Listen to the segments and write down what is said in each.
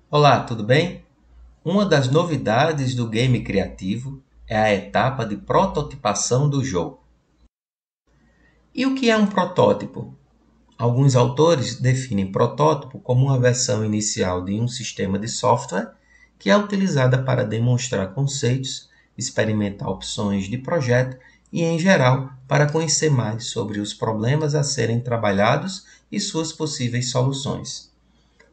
Olá, tudo bem? Uma das novidades do game criativo é a etapa de prototipação do jogo. E o que é um protótipo? Alguns autores definem protótipo como uma versão inicial de um sistema de software que é utilizada para demonstrar conceitos, experimentar opções de projeto e, em geral, para conhecer mais sobre os problemas a serem trabalhados e suas possíveis soluções.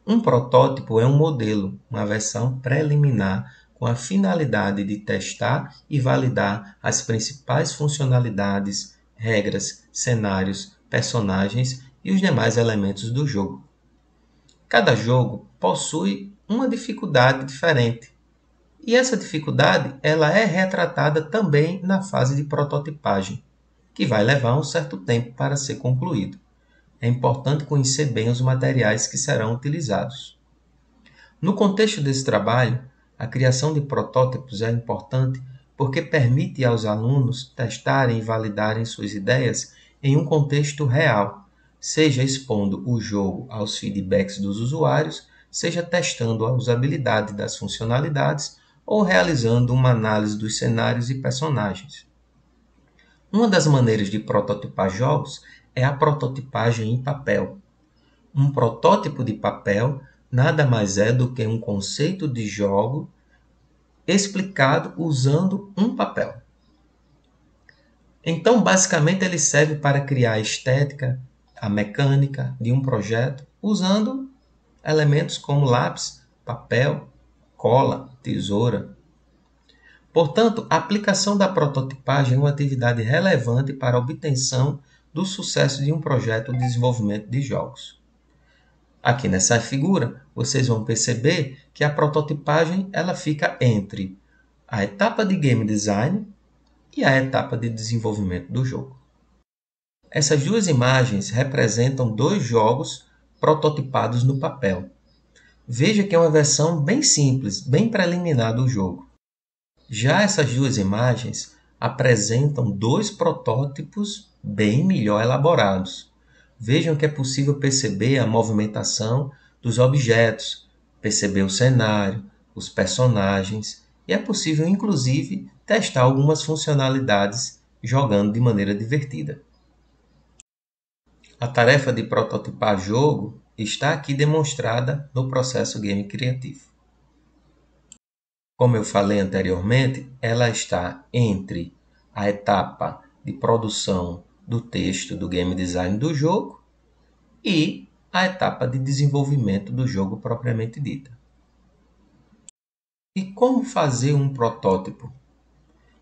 Um protótipo é um modelo, uma versão preliminar com a finalidade de testar e validar as principais funcionalidades, regras, cenários, personagens e os demais elementos do jogo. Cada jogo possui uma dificuldade diferente, e essa dificuldade ela é retratada também na fase de prototipagem, que vai levar um certo tempo para ser concluído. É importante conhecer bem os materiais que serão utilizados. No contexto desse trabalho, a criação de protótipos é importante porque permite aos alunos testarem e validarem suas ideias em um contexto real, seja expondo o jogo aos feedbacks dos usuários, seja testando a usabilidade das funcionalidades ou realizando uma análise dos cenários e personagens. Uma das maneiras de prototipar jogos é a prototipagem em papel. Um protótipo de papel nada mais é do que um conceito de jogo explicado usando um papel. Então, basicamente, ele serve para criar a estética, a mecânica de um projeto, usando elementos como lápis, papel, cola, tesoura. Portanto, a aplicação da prototipagem é uma atividade relevante para a obtenção do sucesso de um projeto de desenvolvimento de jogos. Aqui nessa figura, vocês vão perceber que a prototipagem ela fica entre a etapa de game design e a etapa de desenvolvimento do jogo. Essas duas imagens representam dois jogos prototipados no papel. Veja que é uma versão bem simples, bem preliminar do jogo. Já essas duas imagens apresentam dois protótipos bem melhor elaborados. Vejam que é possível perceber a movimentação dos objetos, perceber o cenário, os personagens e é possível inclusive testar algumas funcionalidades jogando de maneira divertida. A tarefa de prototipar jogo está aqui demonstrada no processo game criativo. Como eu falei anteriormente, ela está entre a etapa de produção do texto do game design do jogo e a etapa de desenvolvimento do jogo propriamente dita. E como fazer um protótipo?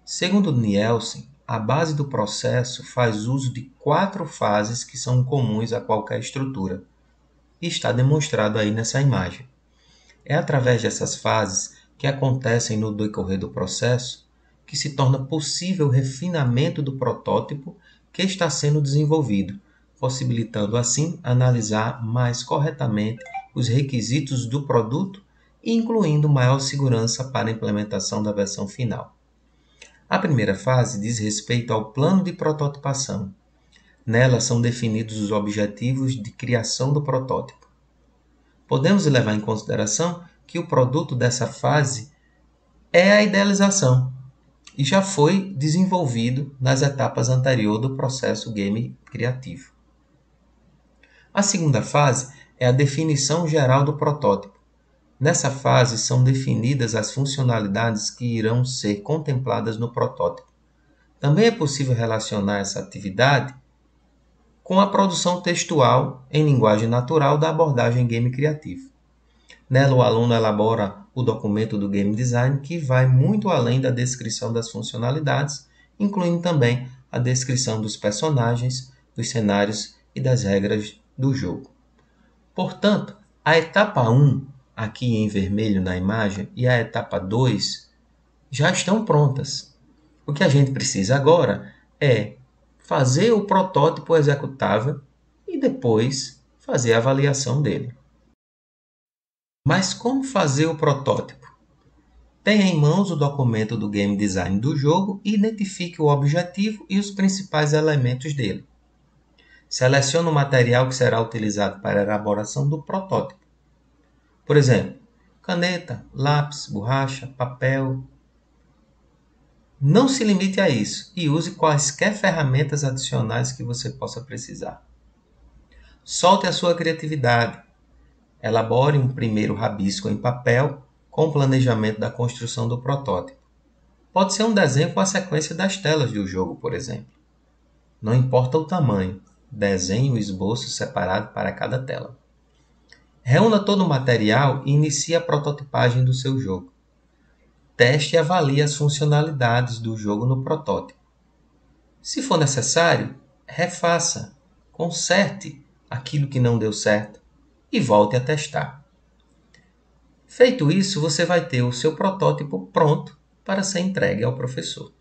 Segundo Nielsen, a base do processo faz uso de 4 fases que são comuns a qualquer estrutura, e está demonstrado aí nessa imagem. É através dessas fases que acontecem no decorrer do processo que se torna possível o refinamento do protótipo que está sendo desenvolvido, possibilitando assim analisar mais corretamente os requisitos do produto e incluindo maior segurança para a implementação da versão final. A primeira fase diz respeito ao plano de prototipação. Nela são definidos os objetivos de criação do protótipo. Podemos levar em consideração que o produto dessa fase é a idealização e já foi desenvolvido nas etapas anteriores do processo game criativo. A segunda fase é a definição geral do protótipo. Nessa fase são definidas as funcionalidades que irão ser contempladas no protótipo. Também é possível relacionar essa atividade com a produção textual em linguagem natural da abordagem game criativo. Nela, o aluno elabora o documento do game design que vai muito além da descrição das funcionalidades, incluindo também a descrição dos personagens, dos cenários e das regras do jogo. Portanto, a etapa 1, aqui em vermelho na imagem, e a etapa 2 já estão prontas. O que a gente precisa agora é fazer o protótipo executável e depois fazer a avaliação dele. Mas como fazer o protótipo? Tenha em mãos o documento do game design do jogo e identifique o objetivo e os principais elementos dele. Selecione o material que será utilizado para a elaboração do protótipo. Por exemplo, caneta, lápis, borracha, papel. Não se limite a isso e use quaisquer ferramentas adicionais que você possa precisar. Solte a sua criatividade. Elabore um primeiro rabisco em papel com o planejamento da construção do protótipo. Pode ser um desenho com a sequência das telas do jogo, por exemplo. Não importa o tamanho, desenhe o esboço separado para cada tela. Reúna todo o material e inicie a prototipagem do seu jogo. Teste e avalie as funcionalidades do jogo no protótipo. Se for necessário, refaça, conserte aquilo que não deu certo e volte a testar. Feito isso, você vai ter o seu protótipo pronto para ser entregue ao professor.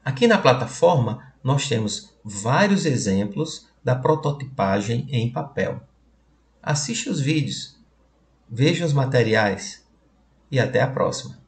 Aqui na plataforma, nós temos vários exemplos da prototipagem em papel. Assiste os vídeos, veja os materiais e até a próxima.